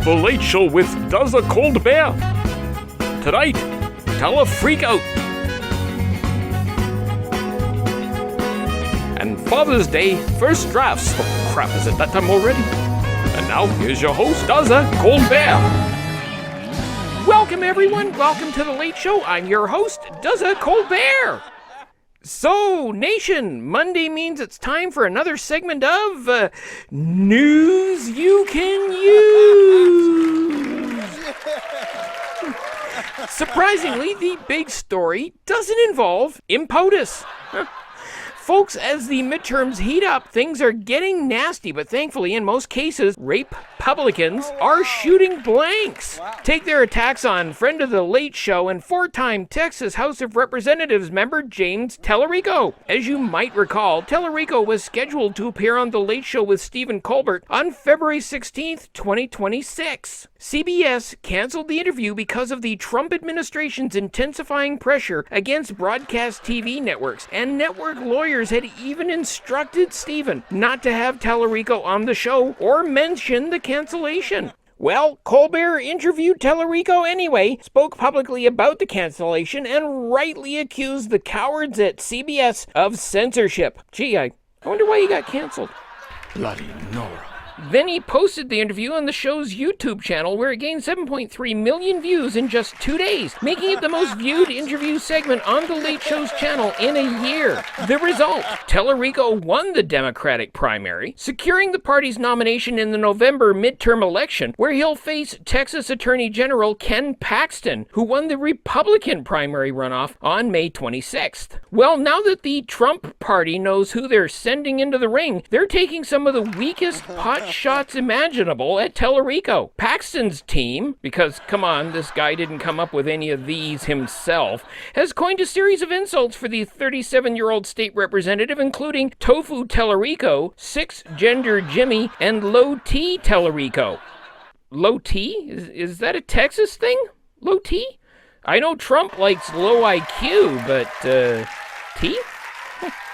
The Late Show with Duza COLD BEAR. Tonight, TALAfreak-out. And Father's Day first drafts. Oh crap, is it that time already? And now, here's your host, Duza COLD BEAR. Welcome everyone, welcome to The Late Show. I'm your host, Duza COLD BEAR. So, nation, Monday means it's time for another segment of News You Can Use. Surprisingly, the big story doesn't involve impotus. Folks, as the midterms heat up, things are getting nasty, but thankfully, in most cases, Republicans are shooting blanks. Wow. Take their attacks on friend of the Late Show and four-time Texas House of Representatives member James Talarico. As you might recall, Talarico was scheduled to appear on The Late Show with Stephen Colbert on February 16th, 2026. CBS canceled the interview because of the Trump administration's intensifying pressure against broadcast TV networks, and network lawyers had even instructed Stephen not to have Talarico on the show or mention the cancellation. Well, Colbert interviewed Talarico anyway, spoke publicly about the cancellation, and rightly accused the cowards at CBS of censorship. Gee, I wonder why he got canceled. Bloody Nora. Then he posted the interview on the show's YouTube channel, where it gained 7.3 million views in just 2 days, making it the most viewed interview segment on The Late Show's channel in a year. The result, Talarico won the Democratic primary, securing the party's nomination in the November midterm election, where he'll face Texas Attorney General Ken Paxton, who won the Republican primary runoff on May 26th. Well, now that the Trump party knows who they're sending into the ring, they're taking some of the weakest pot shots imaginable at Talarico. Paxton's team, because come on, this guy didn't come up with any of these himself, has coined a series of insults for the 37-year-old state representative, including Tofu Talarico, Six-Gender Jimmy, and Low T Talarico. Low T? Is that a Texas thing? Low T? I know Trump likes low IQ, but, T?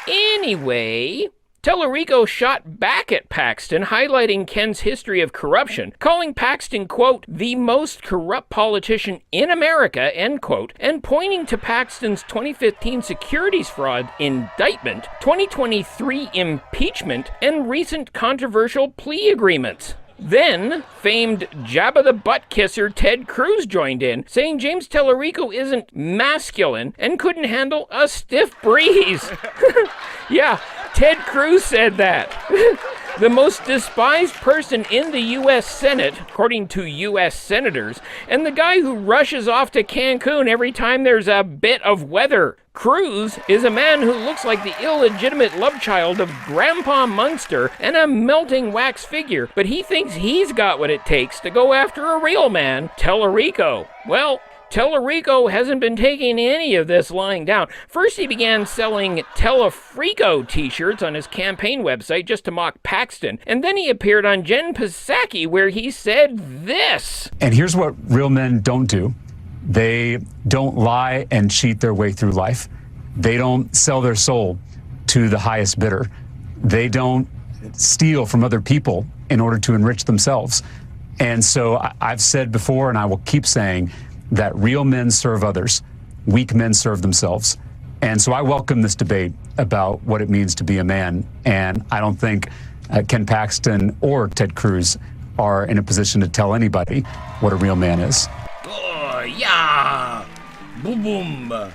Anyway, Talarico shot back at Paxton, highlighting Ken's history of corruption, calling Paxton, quote, the most corrupt politician in America, end quote, and pointing to Paxton's 2015 securities fraud indictment, 2023 impeachment, and recent controversial plea agreements. Then, famed Jabba the Butt Kisser Ted Cruz joined in, saying James Talarico isn't masculine and couldn't handle a stiff breeze. Yeah, Ted Cruz said that. The most despised person in the U.S. Senate, according to U.S. senators, and the guy who rushes off to Cancun every time there's a bit of weather. Cruz is a man who looks like the illegitimate love child of Grandpa Munster and a melting wax figure, but he thinks he's got what it takes to go after a real man, Talarico. Well, Talarico hasn't been taking any of this lying down. First, he began selling TALAfreak-out t-shirts on his campaign website just to mock Paxton, and then he appeared on Jen Psaki where he said this. And here's what real men don't do. They don't lie and cheat their way through life. They don't sell their soul to the highest bidder. They don't steal from other people in order to enrich themselves. And so I've said before, and I will keep saying, that real men serve others, weak men serve themselves. And so I welcome this debate about what it means to be a man. And I don't think Ken Paxton or Ted Cruz are in a position to tell anybody what a real man is. Oh, yeah. Boom, boom.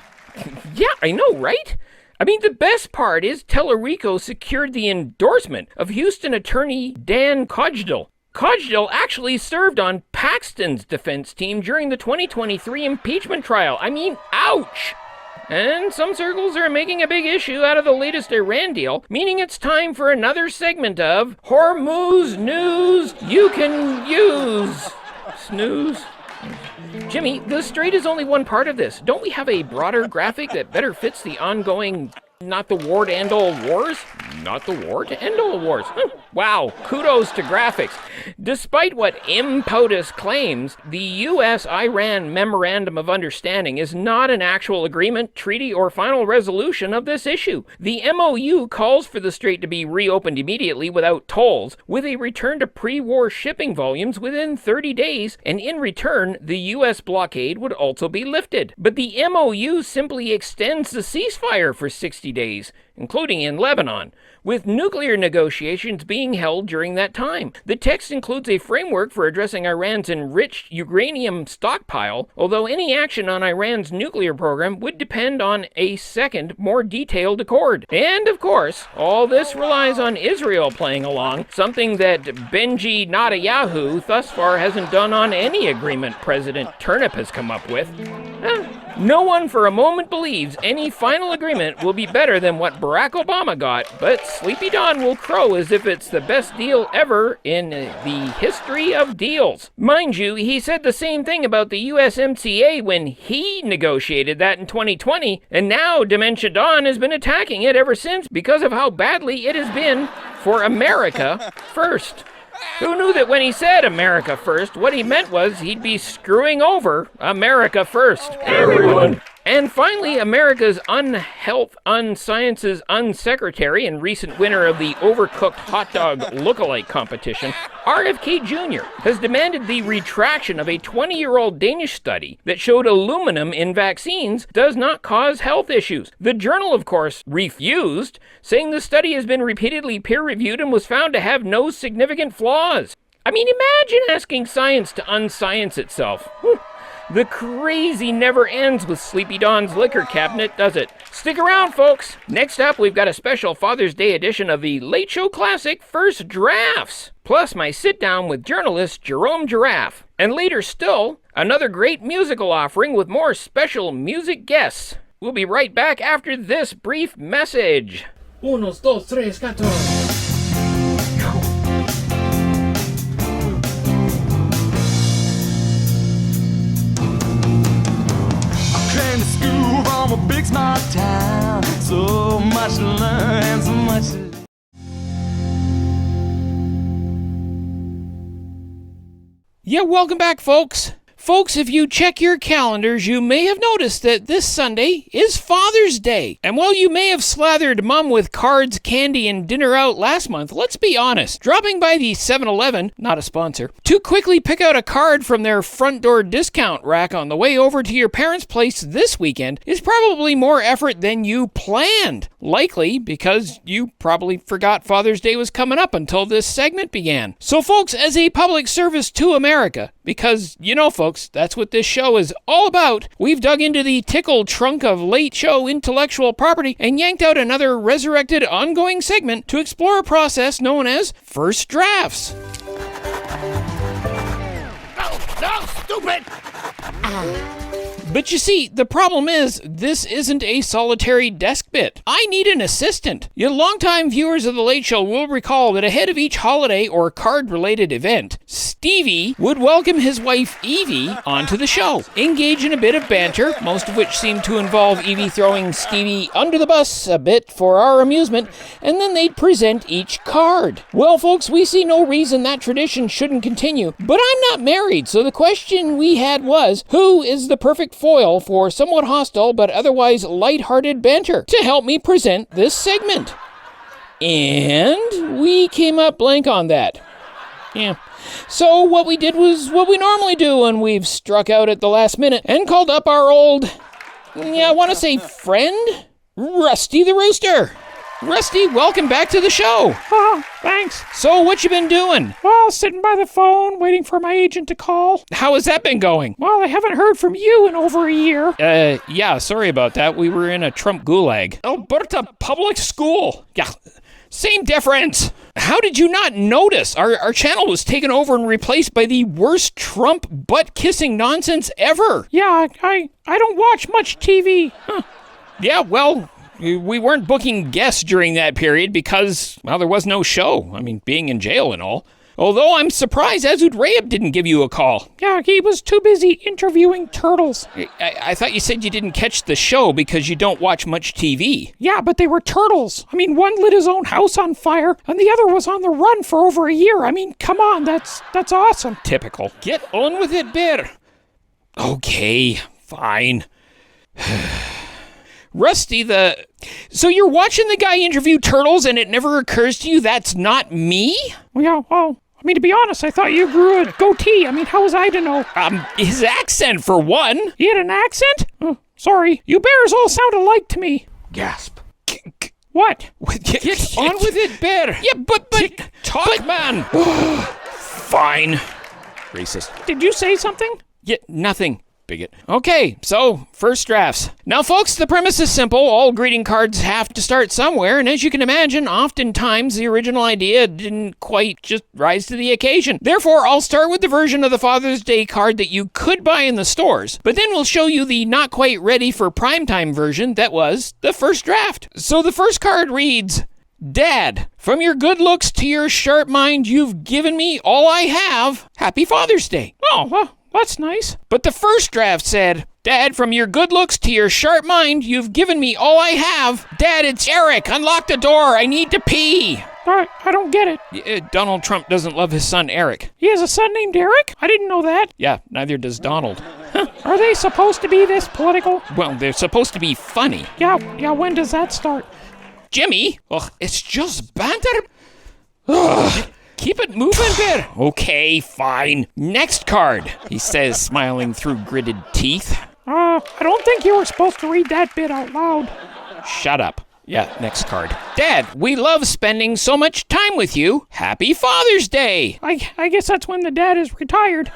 Yeah, I know, right? I mean, the best part is Talarico secured the endorsement of Houston attorney Dan Cogdell. Cogdell actually served on Paxton's defense team during the 2023 impeachment trial. I mean, ouch! And some circles are making a big issue out of the latest Iran deal, meaning it's time for another segment of Hormuz News You Can Use. Snooze. Jimmy, the Strait is only one part of this. Don't we have a broader graphic that better fits the ongoing, not the war to end all wars? not the war to end all wars. Wow, kudos to graphics. Despite what Impotus claims, the U.S.-Iran Memorandum of Understanding is not an actual agreement, treaty, or final resolution of this issue. The MOU calls for the strait to be reopened immediately without tolls, with a return to pre-war shipping volumes within 30 days, and in return, the U.S. blockade would also be lifted. But the MOU simply extends the ceasefire for 60 days, including in Lebanon, with nuclear negotiations being held during that time. The text includes a framework for addressing Iran's enriched uranium stockpile, although any action on Iran's nuclear program would depend on a second, more detailed accord. And of course, all this relies on Israel playing along, something that Benji Netanyahu thus far hasn't done on any agreement President Turnip has come up with. No one for a moment believes any final agreement will be better than what Barack Obama got, but Sleepy Don will crow as if it's the best deal ever in the history of deals. Mind you, he said the same thing about the USMCA when he negotiated that in 2020, and now Dementia Don has been attacking it ever since because of how badly it has been for America first. Who knew that when he said America first, what he meant was he'd be screwing over America first? Everyone! And finally, America's Unhealth, Unsciences, Unsecretary and recent winner of the Overcooked Hot Dog Lookalike competition, RFK Jr., has demanded the retraction of a 20-year-old Danish study that showed aluminum in vaccines does not cause health issues. The journal, of course, refused, saying the study has been repeatedly peer-reviewed and was found to have no significant flaws. I mean, imagine asking science to unscience itself. The crazy never ends with Sleepy Don's liquor cabinet, does it? Stick around, folks. Next up, we've got a special Father's Day edition of the Late Show Classic First Drafts, plus my sit-down with journalist Jerome Giraffe. And later still, another great musical offering with more special music guests. We'll be right back after this brief message. 1, 2, 3, 4. From a big smart town, so much to learn, so much to... Yeah, welcome back, folks. Folks, if you check your calendars, you may have noticed that this Sunday is Father's Day. And while you may have slathered Mom with cards, candy, and dinner out last month, let's be honest, dropping by the 7-Eleven, not a sponsor, to quickly pick out a card from their front door discount rack on the way over to your parents' place this weekend is probably more effort than you planned. Likely because you probably forgot Father's Day was coming up until this segment began. So folks, as a public service to America, because, you know, folks, that's what this show is all about, we've dug into the tickle trunk of Late Show intellectual property and yanked out another resurrected ongoing segment to explore a process known as First Drafts. No, stupid! But you see, the problem is, this isn't a solitary desk bit. I need an assistant. You longtime viewers of The Late Show will recall that ahead of each holiday or card-related event, Stevie would welcome his wife, Evie, onto the show, engage in a bit of banter, most of which seemed to involve Evie throwing Stevie under the bus a bit for our amusement, and then they'd present each card. Well, folks, we see no reason that tradition shouldn't continue, but I'm not married, so the question we had was, who is the perfect foil for somewhat hostile but otherwise light-hearted banter to help me present this segment? And we came up blank on that. Yeah. So what we did was what we normally do when we've struck out at the last minute and called up our old, I want to say friend, Rusty the Rooster. Rusty, welcome back to the show. Oh, thanks. So what you been doing? Well, sitting by the phone, waiting for my agent to call. How has that been going? Well, I haven't heard from you in over a year. Yeah, sorry about that. We were in a Trump gulag. Alberta Public School. Yeah, same difference. How did you not notice? Our channel was taken over and replaced by the worst Trump butt-kissing nonsense ever. Yeah, I don't watch much TV. Huh. Yeah, well, we weren't booking guests during that period because, well, there was no show. I mean, being in jail and all. Although I'm surprised Azud Rayab didn't give you a call. Yeah, he was too busy interviewing turtles. I thought you said you didn't catch the show because you don't watch much TV. Yeah, but they were turtles. I mean, one lit his own house on fire, and the other was on the run for over a year. I mean, come on, that's awesome. Typical. Get on with it, Bear. Okay, fine. Rusty, So you're watching the guy interview turtles and it never occurs to you that's not me? Yeah, well, I mean, to be honest, I thought you grew a goatee. I mean, how was I to know? His accent, for one. He had an accent? Oh, sorry. You bears all sound alike to me. Gasp. What? Get on with it, Bear. Yeah, but talk, man. Fine. Racist. Did you say something? Yeah, nothing. Bigot. Okay, so, first drafts. Now, folks, the premise is simple. All greeting cards have to start somewhere, and as you can imagine, oftentimes the original idea didn't quite just rise to the occasion. Therefore, I'll start with the version of the Father's Day card that you could buy in the stores, but then we'll show you the not quite ready for primetime version that was the first draft. So the first card reads, Dad, from your good looks to your sharp mind, you've given me all I have. Happy Father's Day. Oh, well, that's nice. But the first draft said, Dad, from your good looks to your sharp mind, you've given me all I have. Dad, it's Eric. Unlock the door. I need to pee. I don't get it. Donald Trump doesn't love his son, Eric. He has a son named Eric? I didn't know that. Yeah, neither does Donald. Are they supposed to be this political? Well, they're supposed to be funny. Yeah, when does that start? Jimmy? Ugh, it's just banter. Ugh. Keep it moving, Bear. Okay, fine. Next card, he says, smiling through gritted teeth. I don't think you were supposed to read that bit out loud. Shut up. Yeah, next card. Dad, we love spending so much time with you. Happy Father's Day. I guess that's when the dad is retired.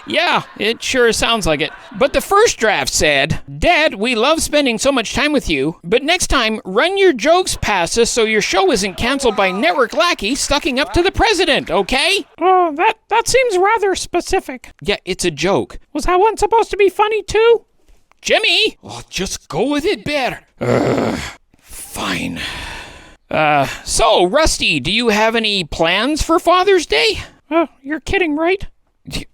Yeah, it sure sounds like it. But the first draft said, Dad, we love spending so much time with you, but next time, run your jokes past us so your show isn't canceled by network lackey sucking up to the president, okay? Oh, that seems rather specific. Yeah, it's a joke. Was that one supposed to be funny too? Jimmy! Oh, just go with it, Bear. Fine. So, Rusty, do you have any plans for Father's Day? You're kidding, right?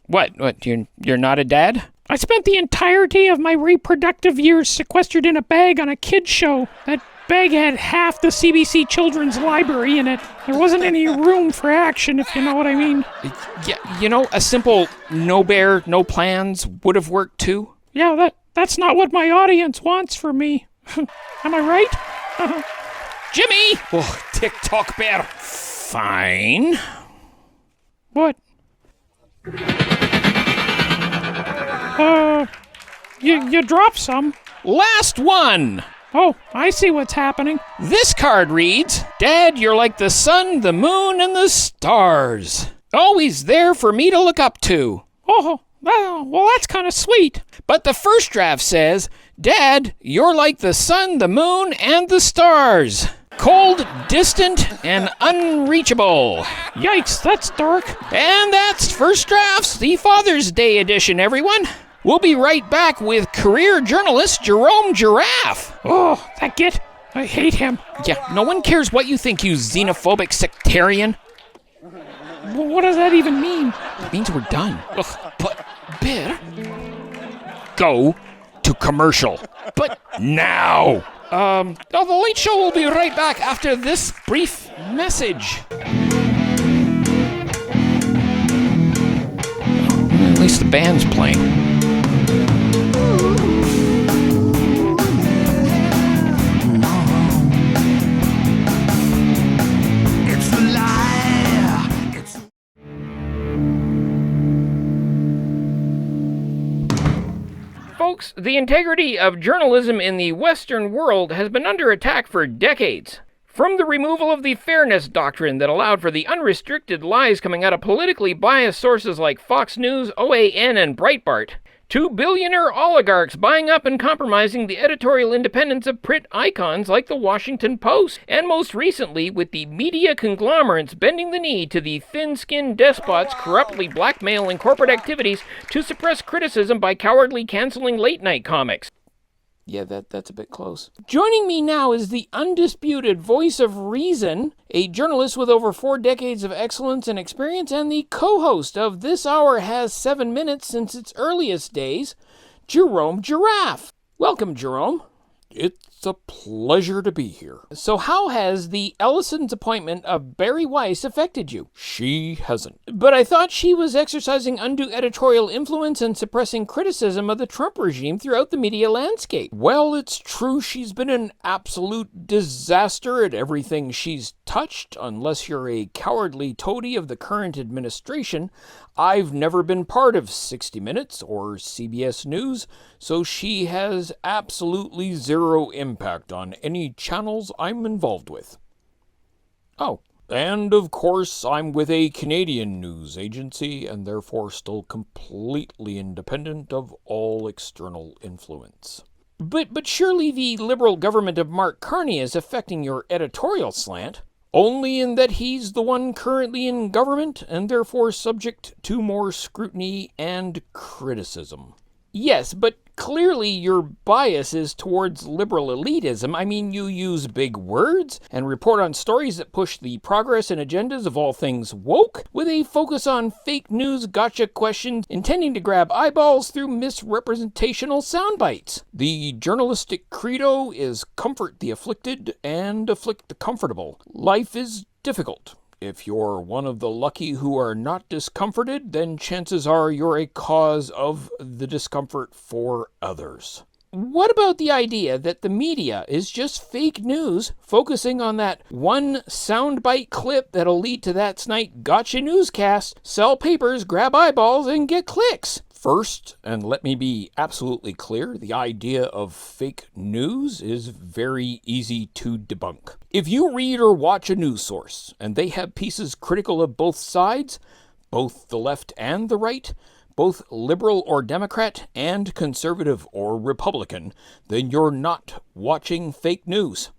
What, you're not a dad? I spent the entirety of my reproductive years sequestered in a bag on a kid's show. That bag had half the CBC Children's Library in it. There wasn't any room for action, if you know what I mean. Yeah, a simple no bear, no plans would have worked too. Yeah, that's not what my audience wants from me. Am I right? Jimmy! Oh, tick-tock bear. Fine. What? You dropped some. Last one! Oh, I see what's happening. This card reads, Dad, you're like the sun, the moon, and the stars. Always there for me to look up to. Oh, well, that's kind of sweet. But the first draft says, Dad, you're like the sun, the moon, and the stars. Cold, distant, and unreachable. Yikes, that's dark. And that's First Drafts, the Father's Day edition, everyone. We'll be right back with career journalist Jerome Giraffe. Oh, that git. I hate him. Yeah, no one cares what you think, you xenophobic sectarian. What does that even mean? It means we're done. Ugh, but, Bear, go to commercial. But now. The Late Show will be right back after this brief message. At least the band's playing. Folks, the integrity of journalism in the Western world has been under attack for decades. From the removal of the fairness doctrine that allowed for the unrestricted lies coming out of politically biased sources like Fox News, OAN, and Breitbart, to billionaire oligarchs buying up and compromising the editorial independence of print icons like the Washington Post, and most recently with the media conglomerates bending the knee to the thin-skinned despots corruptly blackmailing corporate activities to suppress criticism by cowardly canceling late-night comics. Yeah, that's a bit close. Joining me now is the undisputed voice of reason, a journalist with over 4 decades of excellence and experience, and the co-host of This Hour Has 7 Minutes since its earliest days, Jerome Giraffe. Welcome, Jerome. It's a pleasure to be here. So how has the Ellison's appointment of Barry Weiss affected you? She hasn't. But I thought she was exercising undue editorial influence and suppressing criticism of the Trump regime throughout the media landscape. Well, it's true she's been an absolute disaster at everything she's touched. Unless you're a cowardly toady of the current administration, I've never been part of 60 Minutes or CBS News, so she has absolutely zero impact on any channels I'm involved with. Oh. And of course, I'm with a Canadian news agency and therefore still completely independent of all external influence. But surely the Liberal government of Mark Carney is affecting your editorial slant. Only in that he's the one currently in government and therefore subject to more scrutiny and criticism. Yes, but clearly your bias is towards liberal elitism. I mean, you use big words and report on stories that push the progress and agendas of all things woke, with a focus on fake news gotcha questions intending to grab eyeballs through misrepresentational sound bites. The journalistic credo is comfort the afflicted and afflict the comfortable. Life is difficult. If you're one of the lucky who are not discomforted, then chances are you're a cause of the discomfort for others. What about the idea that the media is just fake news, focusing on that one soundbite clip that'll lead to that night gotcha newscast, sell papers, grab eyeballs, and get clicks? First, and let me be absolutely clear, the idea of fake news is very easy to debunk. If you read or watch a news source, and they have pieces critical of both sides, both the left and the right, both liberal or Democrat, and conservative or Republican, then you're not watching fake news.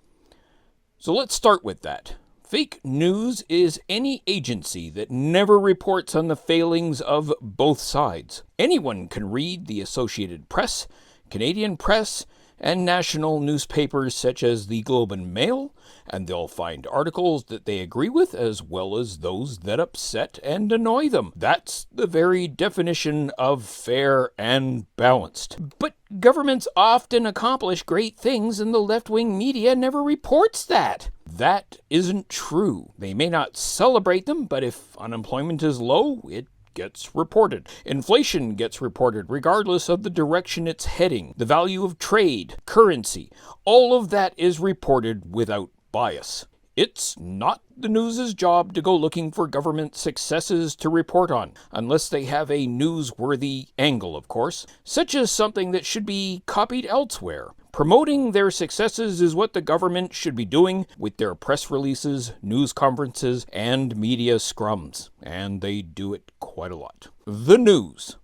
So let's start with that. Fake news is any agency that never reports on the failings of both sides. Anyone can read the Associated Press, Canadian Press, and national newspapers such as the Globe and Mail, and they'll find articles that they agree with as well as those that upset and annoy them. That's the very definition of fair and balanced. But governments often accomplish great things and the left-wing media never reports that. That isn't true. They may not celebrate them, but if unemployment is low, it gets reported. Inflation gets reported regardless of the direction it's heading. The value of trade, currency, all of that is reported without bias. It's not the news's job to go looking for government successes to report on, unless they have a newsworthy angle, of course, such as something that should be copied elsewhere. Promoting their successes is what the government should be doing with their press releases, news conferences, and media scrums, and they do it quite a lot. The news,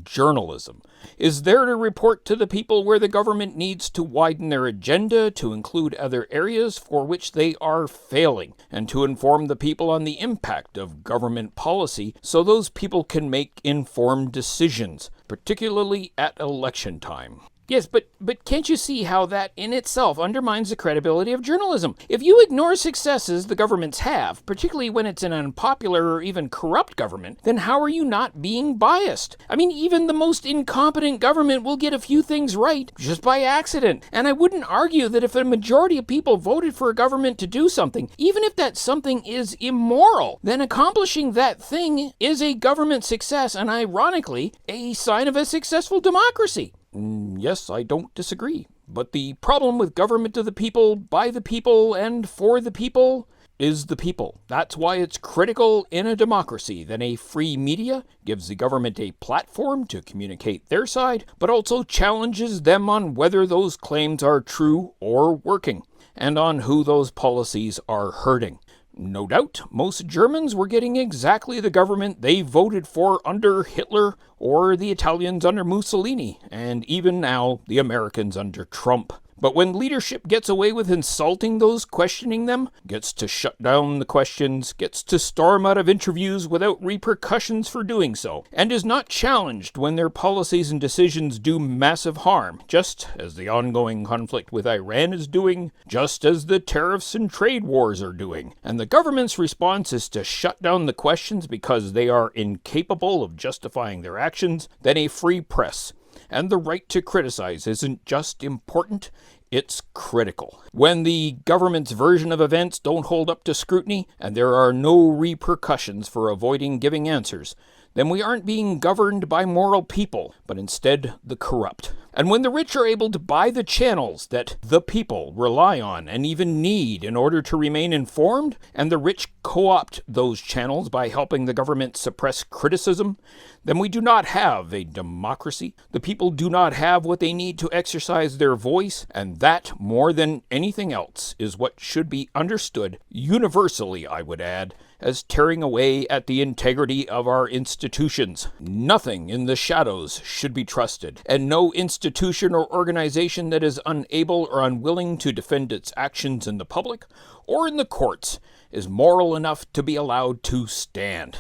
journalism, is there to report to the people where the government needs to widen their agenda to include other areas for which they are failing, and to inform the people on the impact of government policy so those people can make informed decisions, particularly at election time. Yes, but can't you see how that in itself undermines the credibility of journalism? If you ignore successes the governments have, particularly when it's an unpopular or even corrupt government, then how are you not being biased? I mean, even the most incompetent government will get a few things right just by accident. And I wouldn't argue that if a majority of people voted for a government to do something, even if that something is immoral, then accomplishing that thing is a government success and ironically, a sign of a successful democracy. Yes, I don't disagree. But the problem with government of the people, by the people, and for the people is the people. That's why it's critical in a democracy that a free media gives the government a platform to communicate their side, but also challenges them on whether those claims are true or working, and on who those policies are hurting. No doubt, most Germans were getting exactly the government they voted for under Hitler or the Italians under Mussolini, and even now the Americans under Trump. But when leadership gets away with insulting those questioning them, gets to shut down the questions, gets to storm out of interviews without repercussions for doing so, and is not challenged when their policies and decisions do massive harm, just as the ongoing conflict with Iran is doing, just as the tariffs and trade wars are doing, and the government's response is to shut down the questions because they are incapable of justifying their actions, then a free press and the right to criticize isn't just important, it's critical. When the government's version of events don't hold up to scrutiny, and there are no repercussions for avoiding giving answers, then we aren't being governed by moral people, but instead the corrupt. And when the rich are able to buy the channels that the people rely on and even need in order to remain informed, and the rich co-opt those channels by helping the government suppress criticism, then we do not have a democracy. The people do not have what they need to exercise their voice, and that, more than anything else, is what should be understood, universally I would add, as tearing away at the integrity of our institutions. Nothing in the shadows should be trusted, and no institution or organization that is unable or unwilling to defend its actions in the public or in the courts is moral enough to be allowed to stand.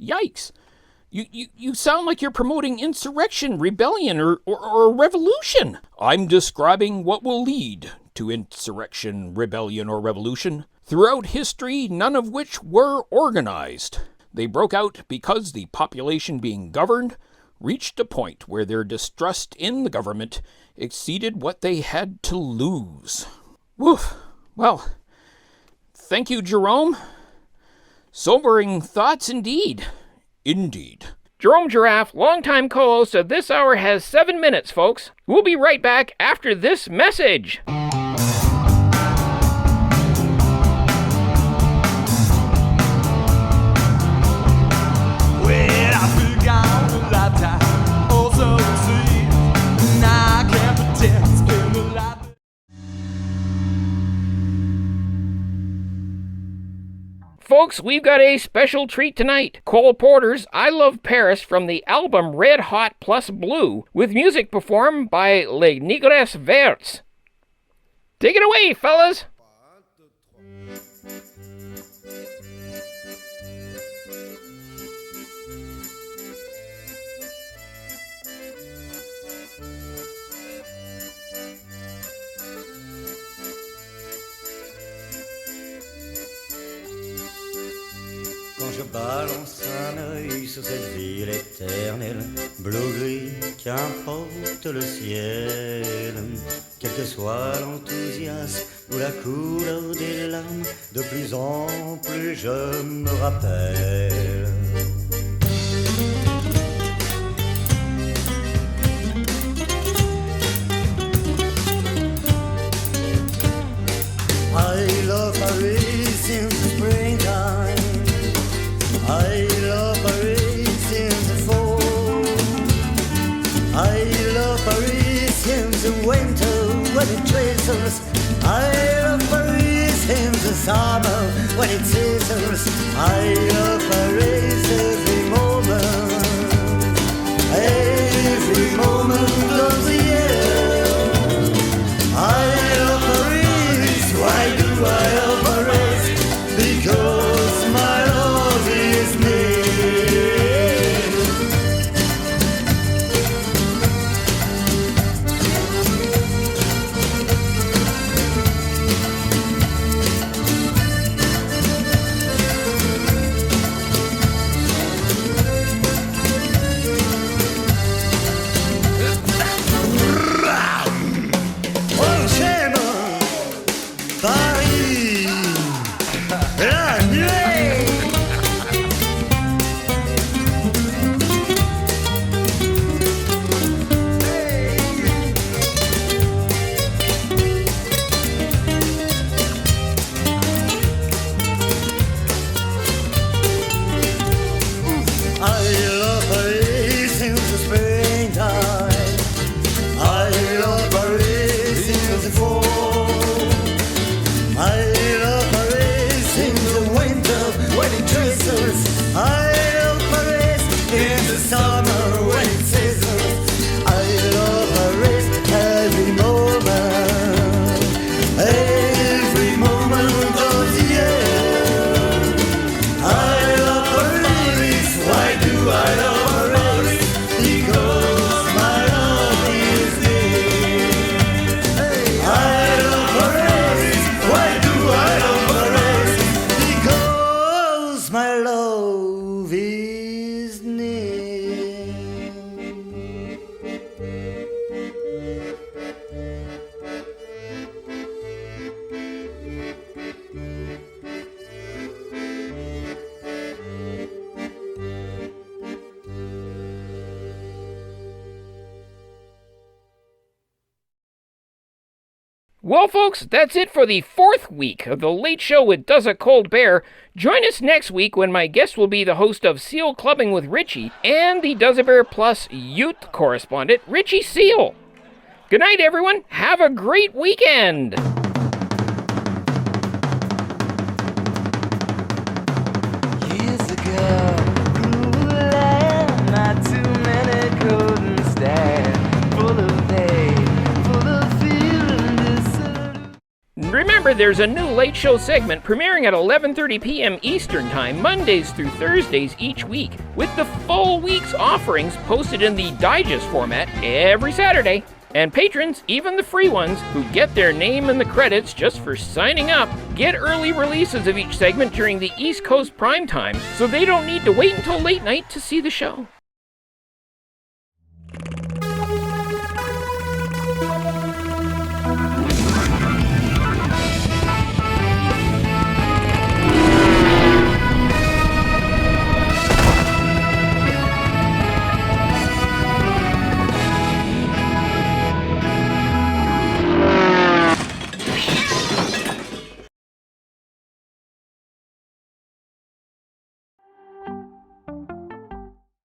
Yikes! You sound like you're promoting insurrection, rebellion, or revolution. I'm describing what will lead to insurrection, rebellion, or revolution. Throughout history, none of which were organized. They broke out because the population being governed reached a point where their distrust in the government exceeded what they had to lose. Woof. Well, thank you, Jerome. Sobering thoughts indeed. Indeed. Jerome Giraffe, longtime co-host of This Hour, has 7 minutes, folks. We'll be right back after this message. Folks, we've got a special treat tonight. Cole Porter's I Love Paris from the album Red Hot Plus Blue, with music performed by Les Négresses Vertes. Take it away, fellas! Quand je balance un œil sur cette ville éternelle, bleu-gris, qu'importe le ciel, quel que soit l'enthousiasme ou la couleur des larmes, de plus en plus je me rappelle. I love Paris in the springtime. I love Paris in the fall. I love Paris in the winter when it drizzles. I love Paris in the summer when it sizzles. I love Paris every moment of the year. I love Paris, why do I love Paris? Because my love is near. Well, folks, that's it for the 4th week of The Late Show with Duza COLD BEAR. Join us next week when my guest will be the host of Seal Clubbing with Richie and the Duza Bear Plus youth correspondent, Richie Seal. Good night, everyone. Have a great weekend. Years ago, cruel land, not too many couldn't stand. Full of hate, full of feeling deserted. Remember, there's a new Late Show segment premiering at 11:30 p.m. Eastern Time, Mondays through Thursdays each week, with the full week's offerings posted in the digest format every Saturday. And patrons, even the free ones, who get their name in the credits just for signing up, get early releases of each segment during the East Coast prime time, so they don't need to wait until late night to see the show.